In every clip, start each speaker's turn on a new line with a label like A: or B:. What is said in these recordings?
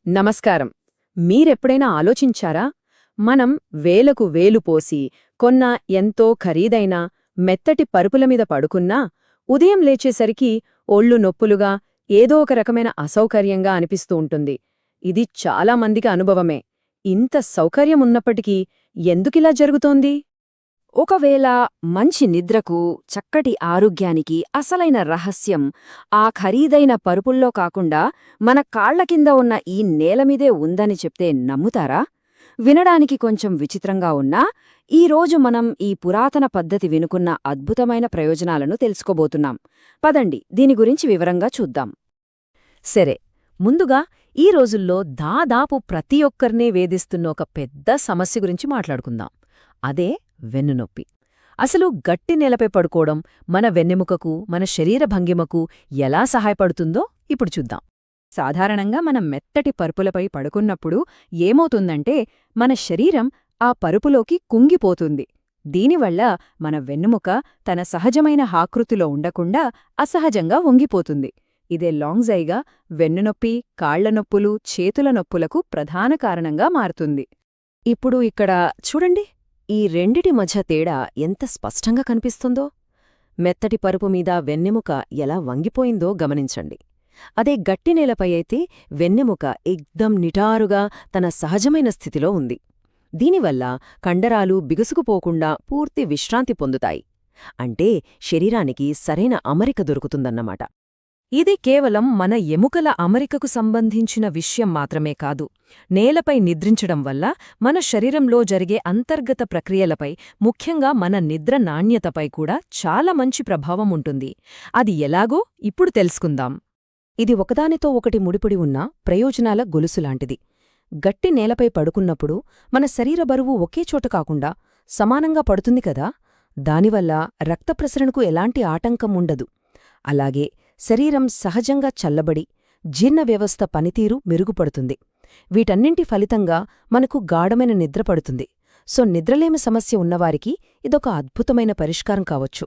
A: నమస్కారం. మీరెప్పుడైనా ఆలోచించారా? మనం వేలకు వేలు పోసి కొన్న ఎంతో ఖరీదైన మెత్తటి పరుపులమీద పడుకున్నా ఉదయం లేచేసరికి ఒళ్ళు నొప్పులుగా ఏదో ఒక రకమైన అసౌకర్యంగా అనిపిస్తూ ఉంటుంది. ఇది చాలా మందికి అనుభవమే. ఇంత సౌకర్యమున్నప్పటికీ ఎందుకిలా జరుగుతోంది?
B: ఒకవేళ మంచి నిద్రకు, చక్కటి ఆరోగ్యానికి అసలైన రహస్యం ఆ ఖరీదైన పరుపుల్లో కాకుండా మన కాళ్ల కింద ఉన్న ఈ నేలమీదే ఉందని చెప్తే నమ్ముతారా? వినడానికి కొంచెం విచిత్రంగా ఉన్నా ఈరోజు మనం ఈ పురాతన పద్ధతి వినుకున్న అద్భుతమైన ప్రయోజనాలను తెలుసుకోబోతున్నాం. పదండి దీని గురించి వివరంగా చూద్దాం.
A: సరే, ముందుగా ఈ రోజుల్లో దాదాపు ప్రతి ఒక్కర్నే వేధిస్తున్న ఒక పెద్ద సమస్య గురించి మాట్లాడుకుందాం. అదే వెన్నునొప్పి. అసలు గట్టి నేలపై పడుకోవడం మన వెన్నెముకకు, మన శరీర భంగిమకు ఎలా సహాయపడుతుందో ఇప్పుడు చూద్దాం. సాధారణంగా మనం మెత్తటి పరుపులపై పడుకున్నప్పుడు ఏమవుతుందంటే మన శరీరం ఆ పరుపులోకి కుంగిపోతుంది. దీనివల్ల మన వెన్నెముక తన సహజమైన ఆకృతిలో ఉండకుండా అసహజంగా వంగిపోతుంది. ఇదే లాంగ్జైగా వెన్నునొప్పి, కాళ్ల నొప్పులు, చేతుల నొప్పులకు ప్రధాన కారణంగా మారుతుంది.
B: ఇప్పుడు ఇక్కడ చూడండి, ఈ రెండిటి మధ్య తేడా ఎంత స్పష్టంగా కనిపిస్తుందో. మెత్తటి పరుపు మీద వెన్నెముక ఎలా వంగిపోయిందో గమనించండి. అదే గట్టి నేలపై అయితే వెన్నెముక ఎగ్దం నిటారుగా తన సహజమైన స్థితిలో ఉంది. దీనివల్ల కండరాలు బిగుసుకుపోకుండా పూర్తి విశ్రాంతి పొందుతాయి. అంటే శరీరానికి సరైన అమరిక దొరుకుతుందన్నమాట.
A: ఇది కేవలం మన ఎముకల అమరికకు సంబంధించిన విషయం మాత్రమే కాదు. నేలపై నిద్రించడం వల్ల మన శరీరంలో జరిగే అంతర్గత ప్రక్రియలపై, ముఖ్యంగా మన నిద్ర నాణ్యతపై కూడా చాలా మంచి ప్రభావం ఉంటుంది. అది ఎలాగో ఇప్పుడు తెలుసుకుందాం.
B: ఇది ఒకదానితో ఒకటి ముడిపడి ఉన్న ప్రయోజనాల గొలుసులాంటిది. గట్టి నేలపై పడుకున్నప్పుడు మన శరీర బరువు ఒకే చోట కాకుండా సమానంగా పడుతుంది కదా. దానివల్ల రక్త ప్రసరణకు ఎలాంటి ఆటంకం ఉండదు. అలాగే శరీరం సహజంగా చల్లబడి జీర్ణ వ్యవస్థ పనితీరు మెరుగుపడుతుంది. వీటన్నింటి ఫలితంగా మనకు గాఢమైన నిద్ర పడుతుంది. సో నిద్రలేమి సమస్య ఉన్నవారికి ఇదొక అద్భుతమైన పరిష్కారం కావచ్చు.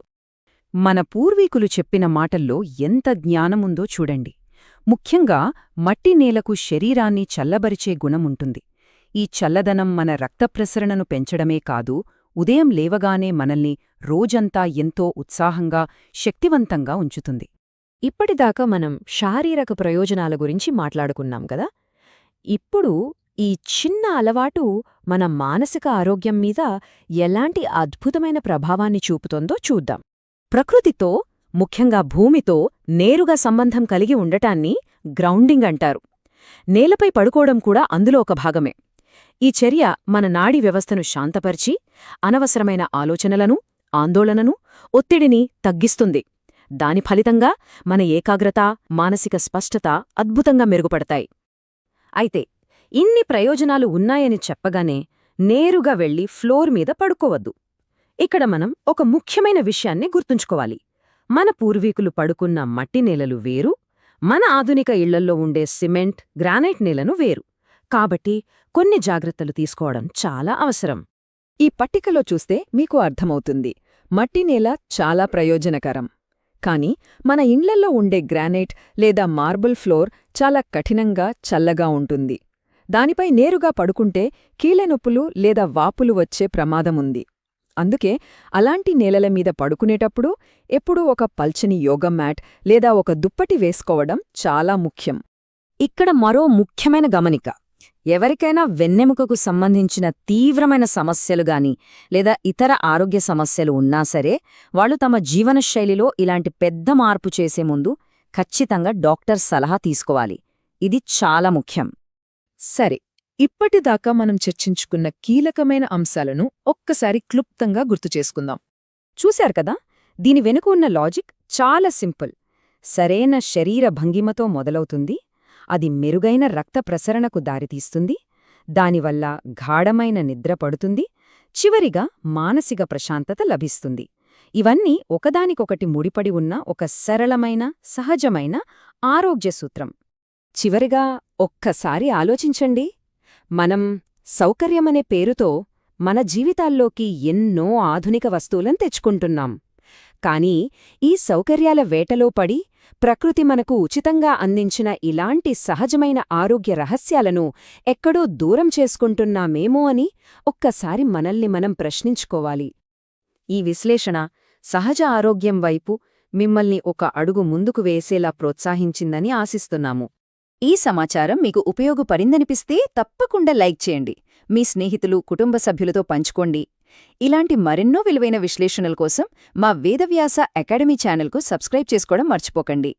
A: మన పూర్వీకులు చెప్పిన మాటల్లో ఎంత జ్ఞానముందో చూడండి. ముఖ్యంగా మట్టి నేలకు శరీరాన్ని చల్లబరిచే గుణముంటుంది. ఈ చల్లదనం మన రక్తప్రసరణను పెంచడమే కాదు, ఉదయం లేవగానే మనల్ని రోజంతా ఎంతో ఉత్సాహంగా, శక్తివంతంగా ఉంచుతుంది.
B: ఇప్పటిదాకా మనం శారీరక ప్రయోజనాల గురించి మాట్లాడుకున్నాం కదా. ఇప్పుడు ఈ చిన్న అలవాటు మన మానసిక ఆరోగ్యం మీద ఎలాంటి అద్భుతమైన ప్రభావాన్ని చూపుతోందో చూద్దాం.
A: ప్రకృతితో, ముఖ్యంగా భూమితో నేరుగా సంబంధం కలిగి ఉండటాన్ని గ్రౌండింగ్ అంటారు. నేలపై పడుకోవడం కూడా అందులో ఒక భాగమే. ఈ చర్య మన నాడీ వ్యవస్థను శాంతపరిచి, అనవసరమైన ఆలోచనలను, ఆందోళనను, ఒత్తిడిని తగ్గిస్తుంది. దాని ఫలితంగా మన ఏకాగ్రత, మానసిక స్పష్టత అద్భుతంగా మెరుగుపడతాయి. అయితే ఇన్ని ప్రయోజనాలు ఉన్నాయని చెప్పగానే నేరుగా వెళ్లి ఫ్లోర్ మీద పడుకోవద్దు. ఇక్కడ మనం ఒక ముఖ్యమైన విషయాన్ని గుర్తుంచుకోవాలి. మన పూర్వీకులు పడుకున్న మట్టి నేలలు వేరు, మన ఆధునిక ఇళ్లల్లో ఉండే సిమెంట్, గ్రానైట్ నేలను వేరు. కాబట్టి కొన్ని జాగ్రత్తలు తీసుకోవడం చాలా అవసరం. ఈ పట్టికలో చూస్తే మీకు అర్థమవుతుంది. మట్టి నేల చాలా ప్రయోజనకరం. కానీ మన ఇండ్లల్లో ఉండే గ్రానైట్ లేదా మార్బుల్ ఫ్లోర్ చాలా కఠినంగా, చల్లగా ఉంటుంది. దానిపై నేరుగా పడుకుంటే కీళ్లనొప్పులు లేదా వాపులు వచ్చే ప్రమాదముంది. అందుకే అలాంటి నేలల మీద పడుకునేటప్పుడు ఎప్పుడూ ఒక పల్చని యోగా మ్యాట్ లేదా ఒక దుప్పటి వేసుకోవడం చాలా ముఖ్యం.
B: ఇక్కడ మరో ముఖ్యమైన గమనిక. ఎవరికైనా వెన్నెముకకు సంబంధించిన తీవ్రమైన సమస్యలు గాని లేదా ఇతర ఆరోగ్య సమస్యలు ఉన్నా సరే, వాళ్ళు తమ జీవనశైలిలో ఇలాంటి పెద్ద మార్పు చేసే ముందు ఖచ్చితంగా డాక్టర్ సలహా తీసుకోవాలి. ఇది చాలా ముఖ్యం.
A: సరే, ఇప్పటిదాకా మనం చర్చించుకున్న కీలకమైన అంశాలను ఒక్కసారి క్లుప్తంగా గుర్తుచేసుకుందాం. చూశారు కదా, దీని వెనుక ఉన్న లాజిక్ చాలా సింపుల్. సరైన శరీర భంగిమతో మొదలవుతుంది. అది మెరుగైన రక్త ప్రసరణకు దారితీస్తుంది. దానివల్ల గాఢమైన నిద్ర పడుతుంది. చివరిగా మానసిక ప్రశాంతత లభిస్తుంది. ఇవన్నీ ఒకదానికొకటి ముడిపడి ఉన్న ఒక సరళమైన, సహజమైన ఆరోగ్య సూత్రం. చివరిగా ఒక్కసారి ఆలోచించండి. మనం సౌకర్యమనే పేరుతో మన జీవితాల్లోకి ఎన్నో ఆధునిక వస్తువులను తెచ్చుకుంటున్నాం. కానీ ఈ సౌకర్యాల వేటలో పడి ప్రకృతి మనకు ఉచితంగా అందించిన ఇలాంటి సహజమైన ఆరోగ్య రహస్యాలను ఎక్కడో దూరం చేసుకుంటున్నామేమో అని ఒక్కసారి మనల్ని మనం ప్రశ్నించుకోవాలి. ఈ విశ్లేషణ సహజ ఆరోగ్యం వైపు మిమ్మల్ని ఒక అడుగు ముందుకు వేసేలా ప్రోత్సహించిందని ఆశిస్తున్నాము. ఈ సమాచారం మీకు ఉపయోగపడిందనిపిస్తే తప్పకుండా లైక్ చేయండి. మీ స్నేహితులు, కుటుంబ సభ్యులతో పంచుకోండి. ఇలాంటి మరెన్నో విలువైన విశ్లేషణల కోసం మా వేదవ్యాస అకాడమీ ఛానల్కు సబ్స్క్రైబ్ చేసుకోవడం మర్చిపోకండి.